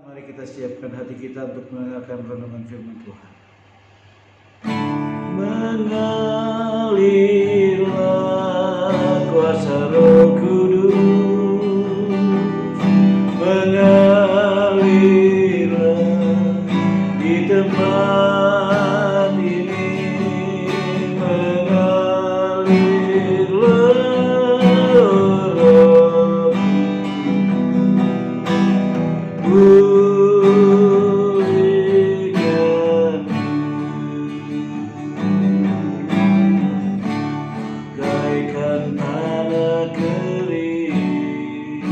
Mari kita siapkan hati kita untuk mendengarkan renungan firman Tuhan. Mengalirlah kuasa Roh Kudus, mengalirlah di tempat ini, mengalirlah Roh pulihkan bagaikan tanah kering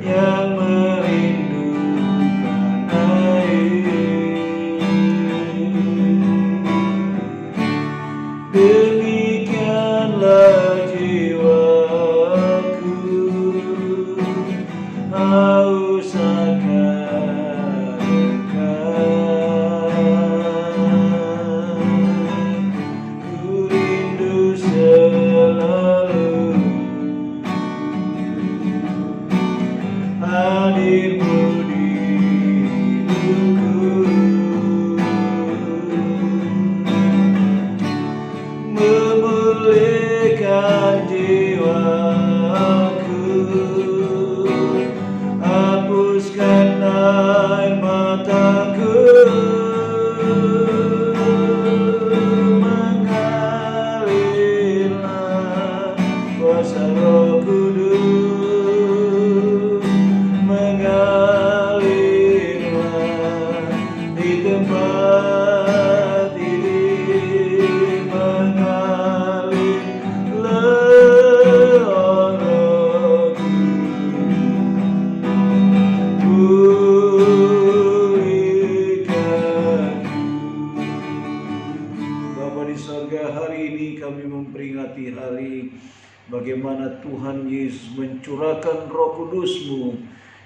yang merindukan air. Demikianlah jiwaku haus akan Engkau, ku rindu selalu hadirmu di hidupku, memulihkan jiwaku, hapuskan air mataku, mengalirlah kuasa Roh Kudus, mengalirlah di tempat ini, mengalirlah Roh pulihkan. Bapa di sorga, hari ini kami memperingati hari bagaimana Tuhan Yesus mencurahkan Roh Kudus-Mu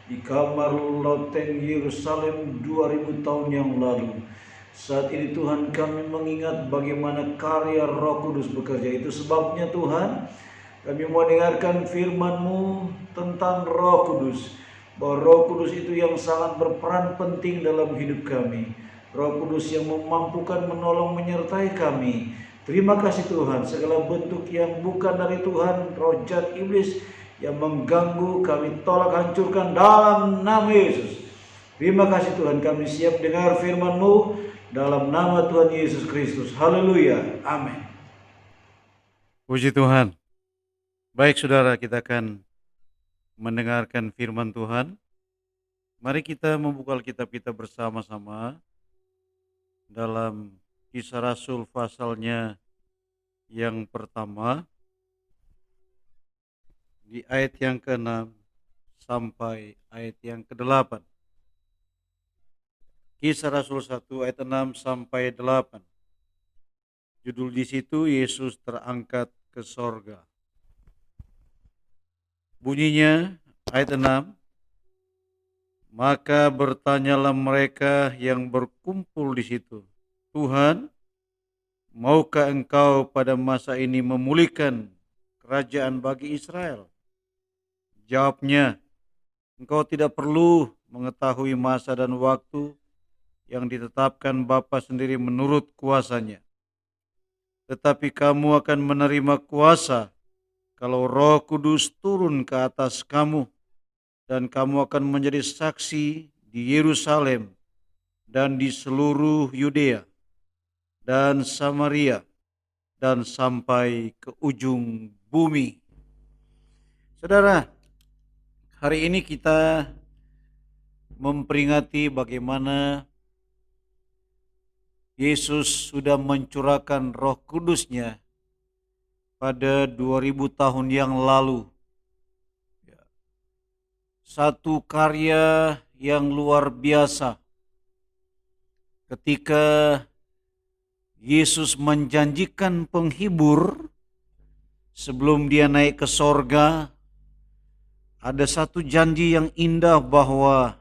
di kamar loteng Yerusalem 2000 tahun yang lalu. Saat ini Tuhan, kami mengingat bagaimana karya Roh Kudus bekerja. Itu sebabnya Tuhan, kami mau dengarkan firman-Mu tentang Roh Kudus, bahwa Roh Kudus itu yang sangat berperan penting dalam hidup kami. Roh Kudus yang memampukan, menolong, menyertai kami. Terima kasih Tuhan, segala bentuk yang bukan dari Tuhan, roh jahat iblis yang mengganggu, kami tolak, hancurkan dalam nama Yesus. Terima kasih Tuhan, kami siap dengar firman-Mu dalam nama Tuhan Yesus Kristus. Haleluya, amin. Puji Tuhan. Baik saudara, kita akan mendengarkan firman Tuhan. Mari kita membuka Alkitab kita bersama-sama dalam Kisah Rasul pasalnya yang pertama, di ayat yang ke-6 sampai ayat yang ke-8. Kisah Rasul 1 ayat 6 sampai 8. Judul di situ, Yesus terangkat ke sorga. Bunyinya ayat 6, maka bertanyalah mereka yang berkumpul di situ, Tuhan, maukah Engkau pada masa ini memulihkan kerajaan bagi Israel? Jawabnya, Engkau tidak perlu mengetahui masa dan waktu yang ditetapkan Bapa sendiri menurut kuasanya. Tetapi kamu akan menerima kuasa kalau Roh Kudus turun ke atas kamu, dan kamu akan menjadi saksi di Yerusalem dan di seluruh Yudea dan Samaria dan sampai ke ujung bumi. Saudara, hari ini kita memperingati bagaimana Yesus sudah mencurahkan Roh Kudus-Nya pada 2000 tahun yang lalu. Satu karya yang luar biasa ketika Yesus menjanjikan penghibur sebelum dia naik ke sorga. Ada satu janji yang indah bahwa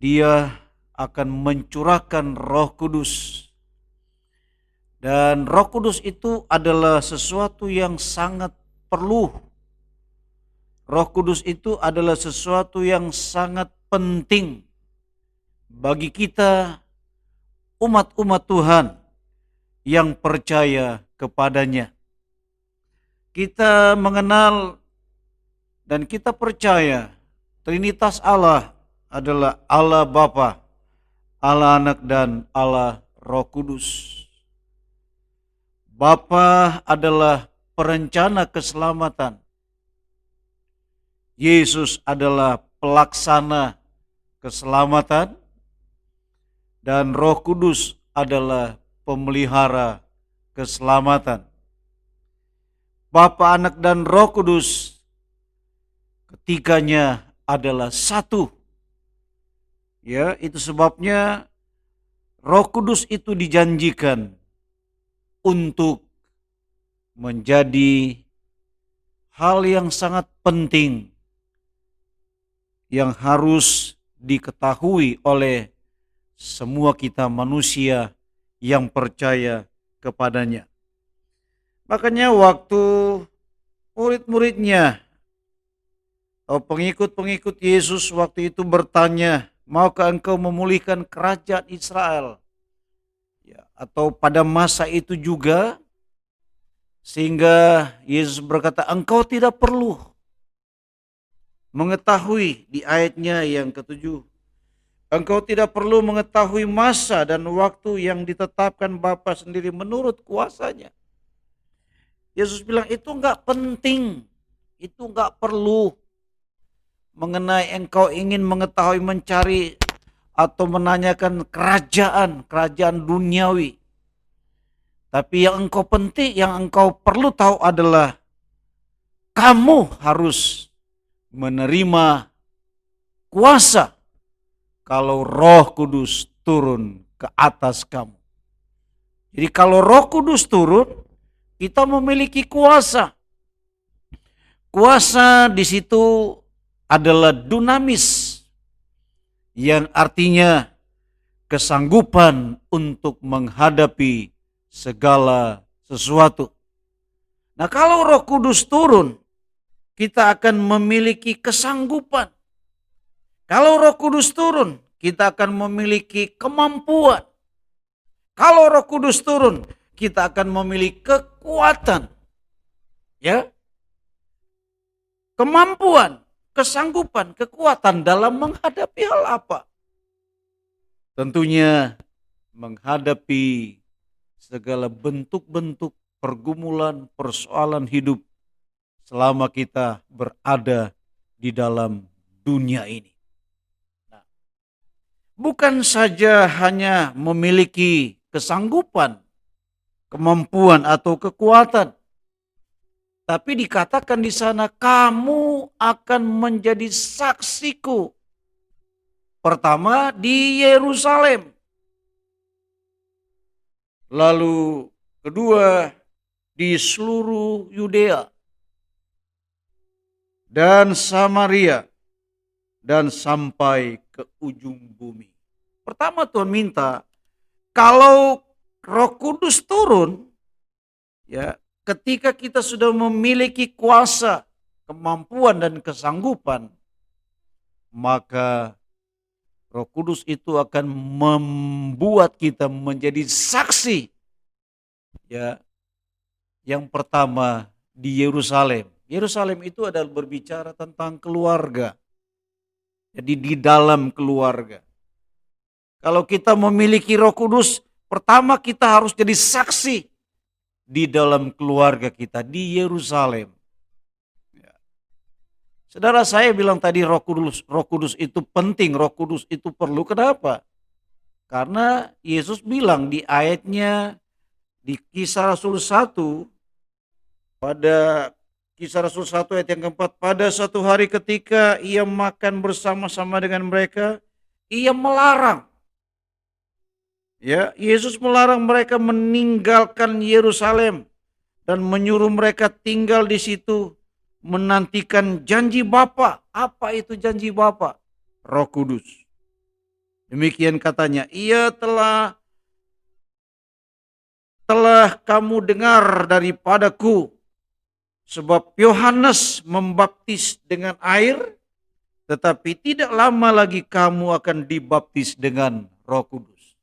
dia akan mencurahkan Roh Kudus. Dan Roh Kudus itu adalah sesuatu yang sangat perlu. Roh Kudus itu adalah sesuatu yang sangat penting bagi kita umat-umat Tuhan yang percaya kepadanya. Kita mengenal dan kita percaya Trinitas Allah adalah Allah Bapa, Allah Anak, dan Allah Roh Kudus. Bapa adalah perencana keselamatan. Yesus adalah pelaksana keselamatan, dan Roh Kudus adalah pemelihara keselamatan. Bapa, Anak, dan Roh Kudus ketiganya adalah satu. Ya, itu sebabnya Roh Kudus itu dijanjikan untuk menjadi hal yang sangat penting yang harus diketahui oleh semua kita manusia yang percaya kepadanya. Makanya waktu murid-muridnya atau pengikut-pengikut Yesus waktu itu bertanya, maukah engkau memulihkan kerajaan Israel? Ya, atau pada masa itu juga, sehingga Yesus berkata, engkau tidak perlu mengetahui di ayatnya yang ke-7. Engkau tidak perlu mengetahui masa dan waktu yang ditetapkan Bapa sendiri menurut kuasanya. Yesus bilang itu enggak penting, itu enggak perlu. Mengenai engkau ingin mengetahui, mencari atau menanyakan kerajaan duniawi. Tapi yang engkau perlu tahu adalah kamu harus menerima kuasa kalau Roh Kudus turun ke atas kamu. Jadi kalau Roh Kudus turun, kita memiliki kuasa. Kuasa di situ adalah dunamis, yang artinya kesanggupan untuk menghadapi segala sesuatu. Nah, kalau Roh Kudus turun, kita akan memiliki kesanggupan. Kalau Roh Kudus turun, kita akan memiliki kemampuan. Kalau Roh Kudus turun, kita akan memiliki kekuatan. Ya. Kemampuan, kesanggupan, kekuatan dalam menghadapi hal apa? Tentunya menghadapi segala bentuk-bentuk pergumulan, persoalan hidup selama kita berada di dalam dunia ini. Nah, bukan saja hanya memiliki kesanggupan, kemampuan atau kekuatan, tapi dikatakan di sana, kamu akan menjadi saksiku. Pertama di Yerusalem. Lalu kedua di seluruh Yudea dan Samaria dan sampai ke ujung bumi. Pertama Tuhan minta, kalau Roh Kudus turun, ya, ketika kita sudah memiliki kuasa, kemampuan, dan kesanggupan, maka Roh Kudus itu akan membuat kita menjadi saksi. Ya, yang pertama di Yerusalem. Yerusalem itu adalah berbicara tentang keluarga. Jadi di dalam keluarga. Kalau kita memiliki Roh Kudus, pertama kita harus jadi saksi di dalam keluarga kita di Yerusalem. Ya. Saudara, saya bilang tadi Roh Kudus itu penting, Roh Kudus itu perlu. Kenapa? Karena Yesus bilang di ayatnya di Kisah Rasul 1, pada Kisah Rasul 1 ayat yang keempat, pada suatu hari ketika ia makan bersama-sama dengan mereka, ia melarang. Ya, Yesus melarang mereka meninggalkan Yerusalem dan menyuruh mereka tinggal di situ menantikan janji Bapa. Apa itu janji Bapa? Roh Kudus. Demikian katanya, ia telah kamu dengar daripadaku. Sebab Yohanes membaptis dengan air, tetapi tidak lama lagi kamu akan dibaptis dengan Roh Kudus.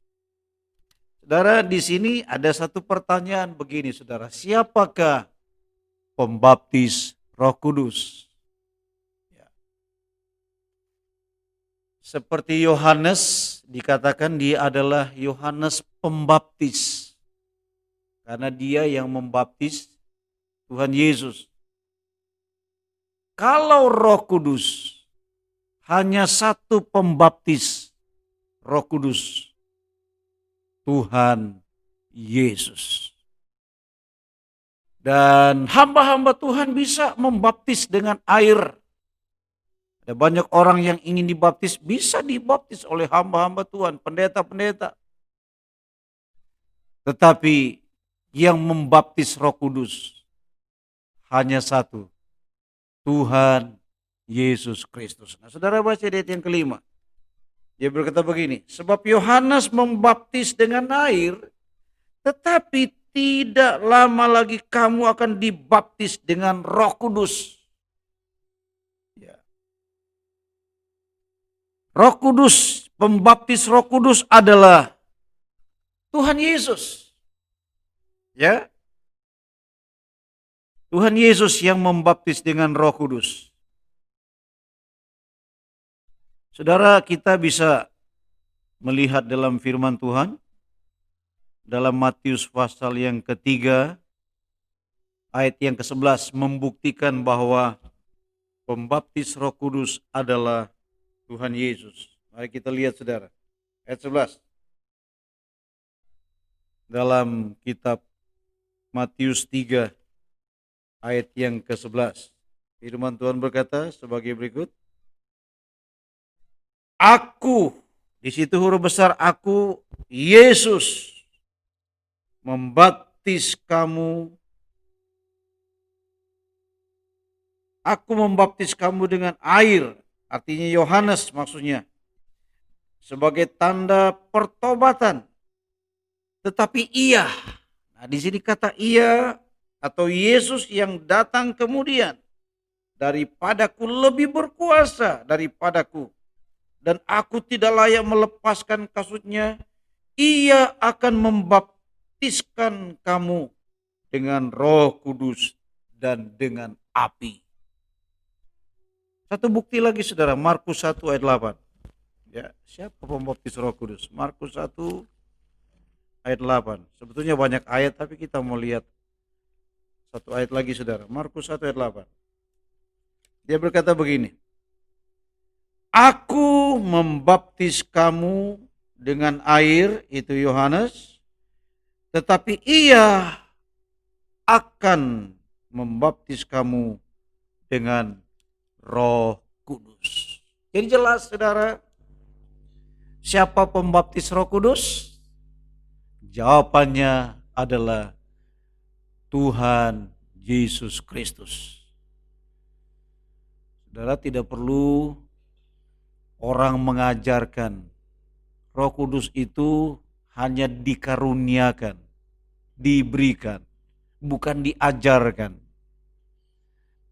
Saudara, di sini ada satu pertanyaan begini, saudara. Siapakah pembaptis Roh Kudus? Ya. Seperti Yohanes, dikatakan dia adalah Yohanes Pembaptis. Karena dia yang membaptis Tuhan Yesus. Kalau Roh Kudus, hanya satu pembaptis Roh Kudus, Tuhan Yesus. Dan hamba-hamba Tuhan bisa membaptis dengan air. Ada banyak orang yang ingin dibaptis, bisa dibaptis oleh hamba-hamba Tuhan, pendeta-pendeta. Tetapi yang membaptis Roh Kudus hanya satu, Tuhan Yesus Kristus. Nah, saudara baca di ayat yang kelima. Dia berkata begini, sebab Yohanes membaptis dengan air, tetapi tidak lama lagi kamu akan dibaptis dengan Roh Kudus. Ya. Roh Kudus, pembaptis Roh Kudus adalah Tuhan Yesus. Ya. Tuhan Yesus yang membaptis dengan Roh Kudus. Saudara, kita bisa melihat dalam firman Tuhan, dalam Matius pasal yang ketiga, ayat yang ke-11 membuktikan bahwa pembaptis Roh Kudus adalah Tuhan Yesus. Mari kita lihat saudara, ayat 11. Dalam kitab Matius 3, ayat yang ke-11. Firman Tuhan berkata sebagai berikut. Aku, di situ huruf besar aku, Yesus, membaptis kamu. Aku membaptis kamu dengan air, artinya Yohanes maksudnya, sebagai tanda pertobatan. Tetapi ia, nah di sini kata ia atau Yesus yang datang kemudian daripadaku lebih berkuasa daripadaku. Dan aku tidak layak melepaskan kasutnya. Ia akan membaptiskan kamu dengan Roh Kudus dan dengan api. Satu bukti lagi saudara, Markus 1 ayat 8. Ya, siapa pembaptis Roh Kudus? Markus 1 ayat 8. Sebetulnya banyak ayat tapi kita mau lihat satu ayat lagi saudara. Markus 1 ayat 8. Dia berkata begini. Aku membaptis kamu dengan air, itu Yohanes, tetapi ia akan membaptis kamu dengan Roh Kudus. Jadi jelas saudara, siapa pembaptis Roh Kudus? Jawabannya adalah Tuhan Yesus Kristus. Saudara tidak perlu orang mengajarkan. Roh Kudus itu hanya dikaruniakan, diberikan, bukan diajarkan.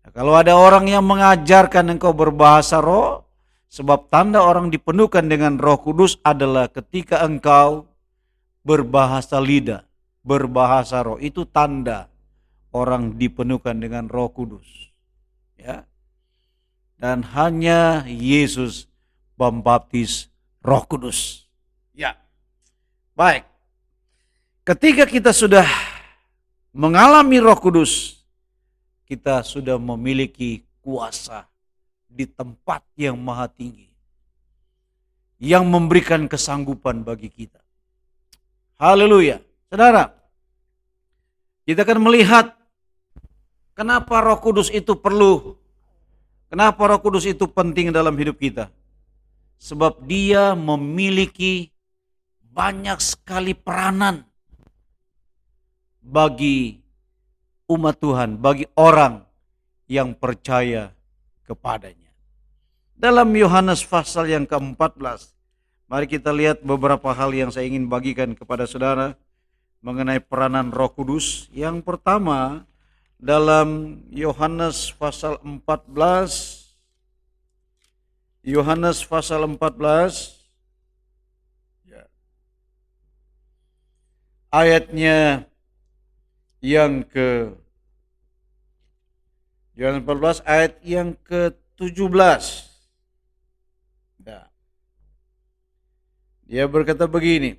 Nah, kalau ada orang yang mengajarkan engkau berbahasa roh, sebab tanda orang dipenuhkan dengan Roh Kudus adalah ketika engkau berbahasa lidah, berbahasa roh. Itu tanda orang dipenuhkan dengan Roh Kudus. Ya. Dan hanya Yesus pembaptis Roh Kudus. Ya. Baik. Ketika kita sudah mengalami Roh Kudus, kita sudah memiliki kuasa di tempat yang maha tinggi yang memberikan kesanggupan bagi kita. Haleluya. Saudara, kita akan melihat kenapa Roh Kudus itu perlu, kenapa Roh Kudus itu penting dalam hidup kita. Sebab dia memiliki banyak sekali peranan bagi umat Tuhan, bagi orang yang percaya kepadanya. Dalam Yohanes pasal yang ke-14, mari kita lihat beberapa hal yang saya ingin bagikan kepada saudara mengenai peranan Roh Kudus. Yang pertama, dalam Yohanes pasal 14. Yohanes pasal 14. Ya. Ayatnya yang ke Yohanes 14 ayat yang ke-17. Ya. Dia berkata begini,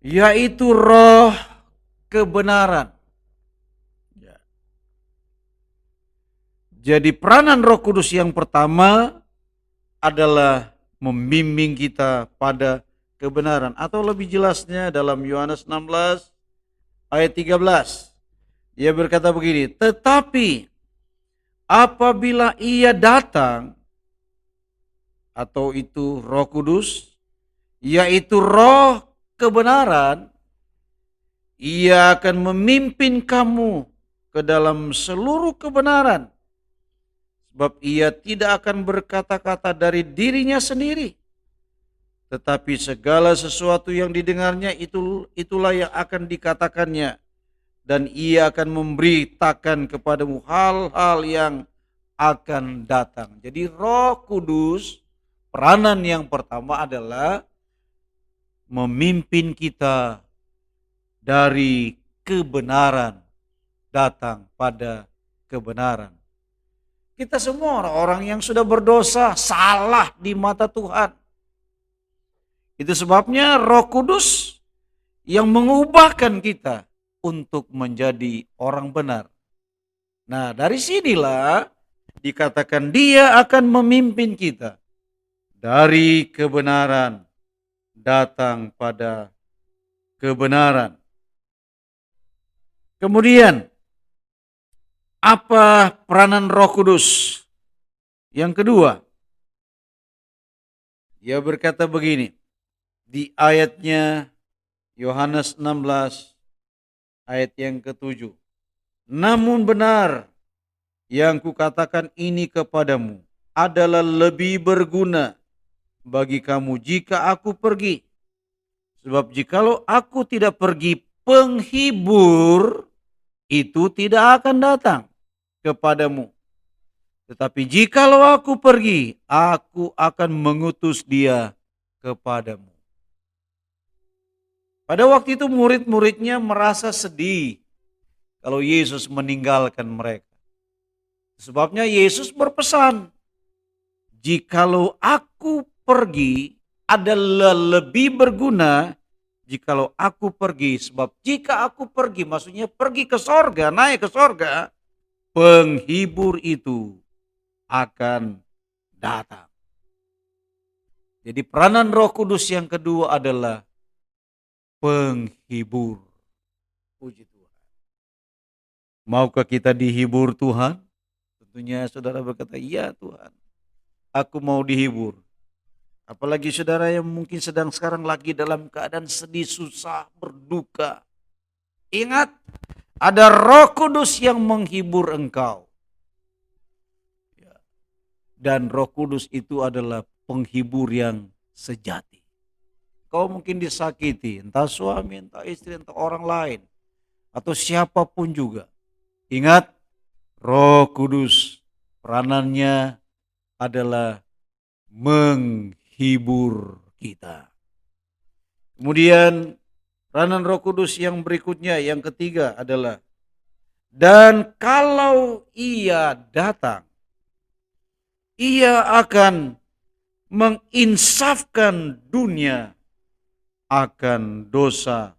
yaitu roh kebenaran. Ya. Jadi peranan Roh Kudus yang pertama adalah membimbing kita pada kebenaran. Atau lebih jelasnya dalam Yohanes 16 ayat 13. Ia berkata begini, tetapi apabila ia datang, atau itu Roh Kudus, yaitu roh kebenaran, ia akan memimpin kamu ke dalam seluruh kebenaran. Sebab ia tidak akan berkata-kata dari dirinya sendiri, tetapi segala sesuatu yang didengarnya itulah yang akan dikatakannya. Dan ia akan memberitakan kepadamu hal-hal yang akan datang. Jadi Roh Kudus, peranan yang pertama adalah memimpin kita dari kebenaran, datang pada kebenaran. Kita semua orang-orang yang sudah berdosa, salah di mata Tuhan. Itu sebabnya Roh Kudus yang mengubahkan kita untuk menjadi orang benar. Nah, dari sinilah dikatakan dia akan memimpin kita dari kebenaran, datang pada kebenaran. Kemudian, apa peranan Roh Kudus? Yang kedua, dia berkata begini, di ayatnya Yohanes 16 ayat yang ke-7. Namun benar yang kukatakan ini kepadamu adalah lebih berguna bagi kamu jika aku pergi. Sebab jikalau aku tidak pergi, penghibur itu tidak akan datang kepadamu. Tetapi jikalau aku pergi, aku akan mengutus dia kepadamu. Pada waktu itu murid-muridnya merasa sedih kalau Yesus meninggalkan mereka. Sebabnya Yesus berpesan, jikalau aku pergi adalah lebih berguna jikalau aku pergi. Sebab jika aku pergi, maksudnya pergi ke sorga, naik ke sorga, penghibur itu akan datang. Jadi peranan Roh Kudus yang kedua adalah penghibur. Puji Tuhan. Maukah kita dihibur Tuhan? Tentunya saudara berkata, iya Tuhan, aku mau dihibur. Apalagi saudara yang mungkin sedang sekarang lagi dalam keadaan sedih, susah, berduka. Ingat, ada Roh Kudus yang menghibur engkau. Dan Roh Kudus itu adalah penghibur yang sejati. Kau mungkin disakiti, entah suami, entah istri, entah orang lain, atau siapapun juga. Ingat, Roh Kudus peranannya adalah menghibur kita. Kemudian peranan Roh Kudus yang berikutnya, yang ketiga adalah, dan kalau ia datang, ia akan menginsafkan dunia akan dosa,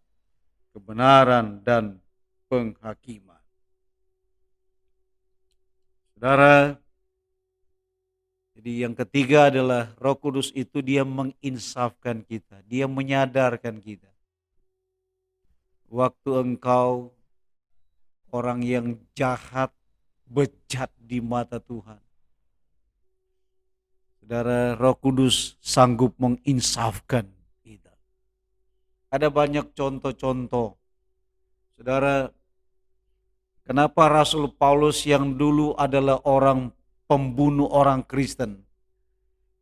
kebenaran, dan penghakiman. Saudara, jadi yang ketiga adalah Roh Kudus itu dia menginsafkan kita, dia menyadarkan kita. Waktu engkau orang yang jahat, bejat di mata Tuhan, saudara, Roh Kudus sanggup menginsafkan. Ada banyak contoh-contoh. Saudara, kenapa Rasul Paulus yang dulu adalah orang pembunuh orang Kristen,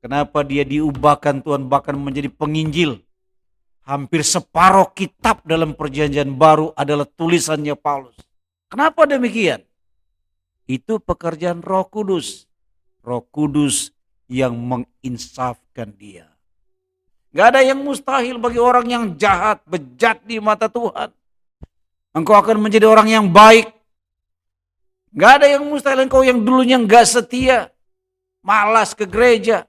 kenapa dia diubahkan Tuhan bahkan menjadi penginjil? Hampir separuh kitab dalam perjanjian baru adalah tulisannya Paulus. Kenapa demikian? Itu pekerjaan Roh Kudus. Roh Kudus yang menginsafkan dia. Gak ada yang mustahil bagi orang yang jahat, bejat di mata Tuhan. Engkau akan menjadi orang yang baik. Gak ada yang mustahil engkau yang dulunya gak setia, malas ke gereja,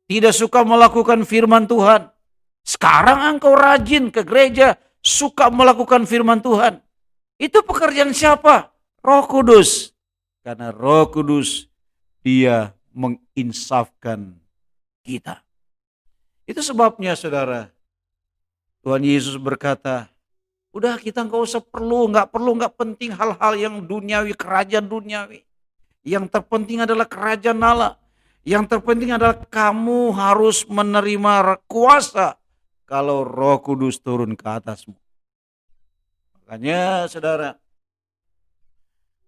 tidak suka melakukan firman Tuhan. Sekarang engkau rajin ke gereja, suka melakukan firman Tuhan. Itu pekerjaan siapa? Roh Kudus. Karena Roh Kudus dia menginsafkan kita. Itu sebabnya saudara, Tuhan Yesus berkata, udah kita nggak perlu, nggak penting hal-hal yang duniawi, kerajaan duniawi. Yang terpenting adalah kerajaan Allah. Yang terpenting adalah kamu harus menerima kuasa kalau Roh Kudus turun ke atasmu. Makanya saudara,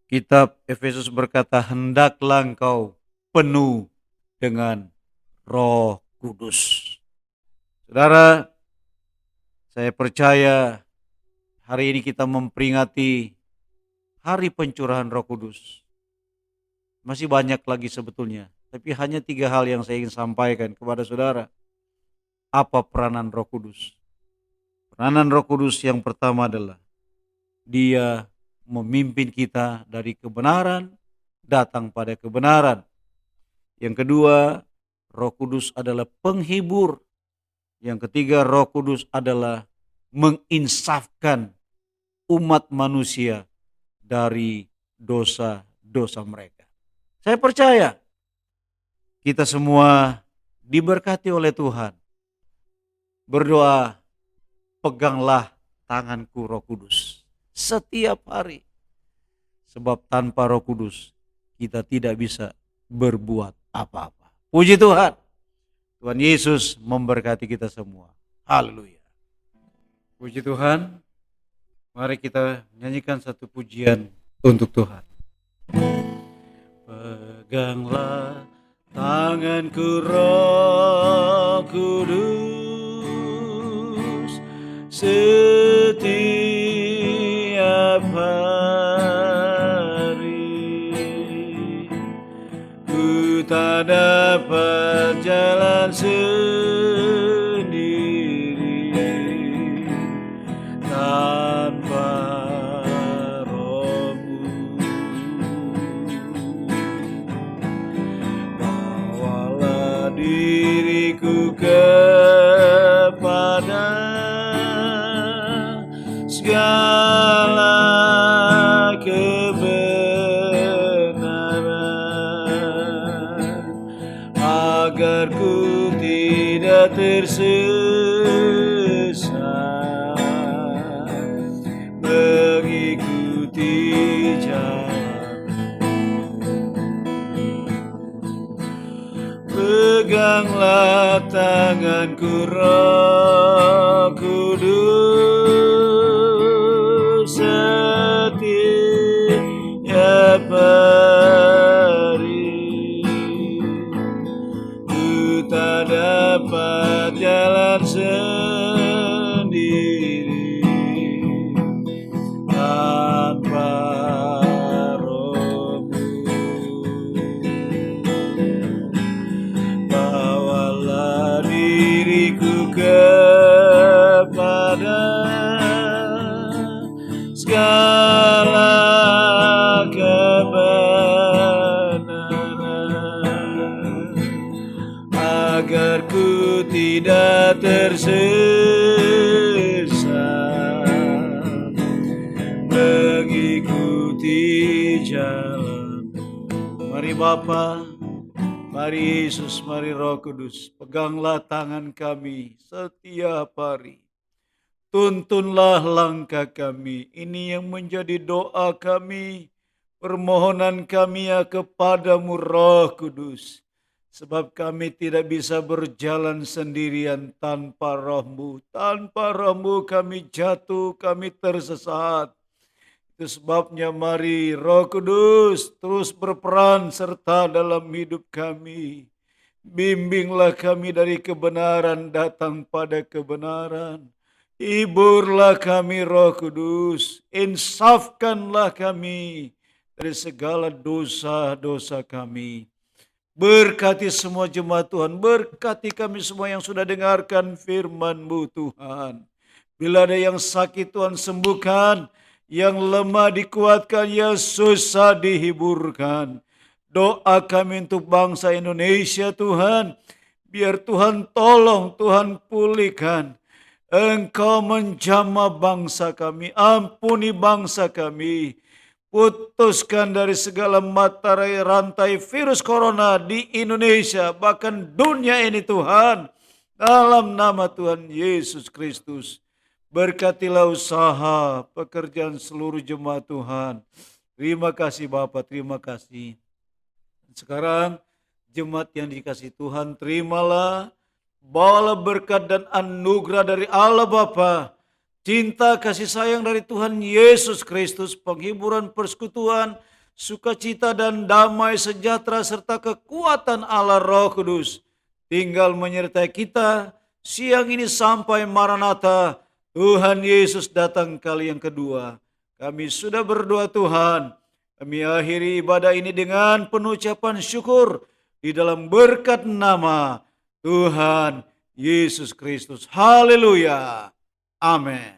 kitab Efesus berkata, hendaklah engkau penuh dengan Roh Kudus. Saudara, saya percaya hari ini kita memperingati hari pencurahan Roh Kudus. Masih banyak lagi sebetulnya, tapi hanya 3 hal yang saya ingin sampaikan kepada saudara. Apa peranan Roh Kudus? Peranan Roh Kudus yang pertama adalah dia memimpin kita dari kebenaran datang pada kebenaran. Yang kedua, Roh Kudus adalah penghibur. Yang ketiga, Roh Kudus adalah menginsafkan umat manusia dari dosa-dosa mereka. Saya percaya kita semua diberkati oleh Tuhan. Berdoa, peganglah tanganku Roh Kudus setiap hari. Sebab tanpa Roh Kudus kita tidak bisa berbuat apa-apa. Puji Tuhan. Tuhan Yesus memberkati kita semua. Haleluya. Puji Tuhan. Mari kita nyanyikan satu pujian untuk Tuhan. Peganglah tanganku Roh Kudus setiap hari. Ku tak dapat jalan sendiri tanpa Roh-Mu. Bawalah diriku kepada segala kebenaran, agar ku tidak tersesat mengikuti jalan. Peganglah tanganku Roh Kudus setiap hari. Ku tak dapat jalan sendiri tanpa Roh-Mu. Bawalah diriku kepada segala kebenaran, agar ku tidak tersesat mengikuti jalan. Mari Bapa, mari Yesus, mari Roh Kudus, peganglah tangan kami setiap hari. Tuntunlah langkah kami. Ini yang menjadi doa kami, permohonan kami ya kepadamu Roh Kudus. Sebab kami tidak bisa berjalan sendirian tanpa Roh-Mu. Tanpa Roh-Mu kami jatuh, kami tersesat. Itu sebabnya mari Roh Kudus terus berperan serta dalam hidup kami. Bimbinglah kami dari kebenaran datang pada kebenaran. Hiburlah kami Roh Kudus, insafkanlah kami dari segala dosa-dosa kami. Berkati semua jemaat Tuhan, berkati kami semua yang sudah dengarkan firman-Mu Tuhan. Bila ada yang sakit Tuhan sembuhkan, yang lemah dikuatkan, yang susah dihiburkan. Doa kami untuk bangsa Indonesia Tuhan, biar Tuhan tolong, Tuhan pulihkan. Engkau menjamah bangsa kami, ampuni bangsa kami. Putuskan dari segala mata rantai virus corona di Indonesia, bahkan dunia ini Tuhan. Dalam nama Tuhan Yesus Kristus. Berkatilah usaha, pekerjaan seluruh jemaat Tuhan. Terima kasih Bapak, terima kasih. Sekarang jemaat yang dikasihi Tuhan, terimalah, bawalah berkat dan anugerah dari Allah Bapa, cinta kasih sayang dari Tuhan Yesus Kristus, penghiburan persekutuan, sukacita dan damai sejahtera serta kekuatan Allah Roh Kudus tinggal menyertai kita siang ini sampai Maranatha, Tuhan Yesus datang kali yang kedua. Kami sudah berdoa Tuhan, kami akhiri ibadah ini dengan penuh ucapan syukur di dalam berkat nama Tuhan Yesus Kristus. Haleluya. Amin.